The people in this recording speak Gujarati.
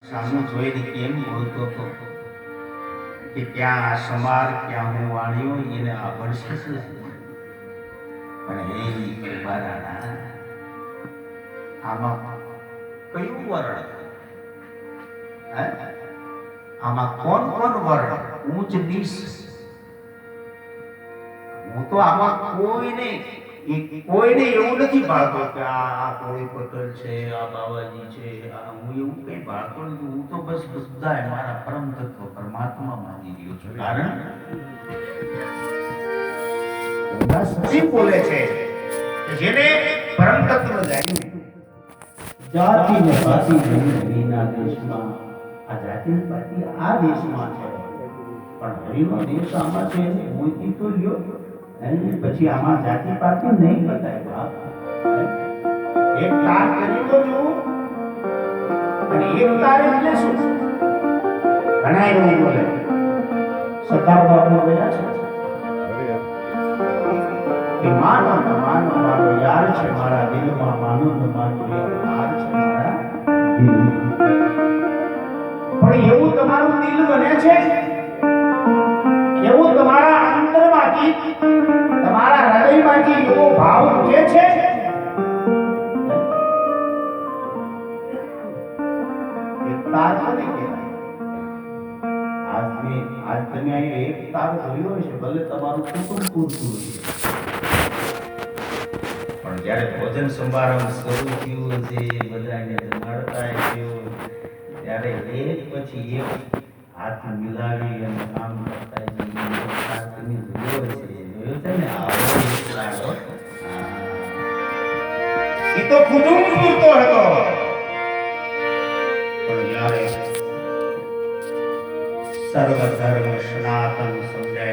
સામું જોઈને કેમ બોલતો હતો કે ક્યાં આ સમાર ક્યાં હું વાણ્યો એને આ વર્ષે પણ એ કૃપાના આમાં કયું વર્ણ હે? આમાં કોણ કોણ વર્ણ ઊંચ નીચ હું તો આમાં કોઈને એવું નથી ભાળતો કે આ કોઈ પટેલ છે આ બાવાજી છે આ હું એવું કઈ ભાળતો નથી. હું તો બસ બધાય મારા પરમ તત્વ પરમાત્મા માની રહ્યો છું. કારણ સચિવ બોલે છે કે જેને પરમ તત્વ જાણ્યું જાતિ ને પાતિ હરિના દેશમાં આ જાતિ ને પાતિ આ દેશમાં છે પણ હરિનો દેશ આમાં છે મોતી તો લ્યો પછી આમાં જાતિ પાતિ નહીં બતાય બાપ. એક તાર કરી તો જો અને એક તાર એટલે શું ઘણા એવું બોલે સરદાર બાપુ બોલ્યા છે કે માનો મારો યાર છે મારા દિલમાં માનો મારો યાર છે મારા દિલમાં. પણ એવું તમારું દિલ બને છે એવું તમારા અંતરમાંથી તમારા હૃદયમાંથી એવો ભાવ ઉઠે છે એક તાર કોને કહેવાય? આજ તમે અહીં એક તાર જોયો હશે ભલે તમારું કુટુંબ પૂરતું હશે પણ જ્યારે ભોજન સમારંભ શરૂ થયું હશે બધાને જમાડતા થયો ત્યારે એક પછી એક હાથ મિલાવી અને કામ કરતા તમે જોયો છે ને આવો લાડો એ તો કુટુંબ પૂરતો હતો પણ જ્યારે સર્વ ધર્મ સનાતન સમજાય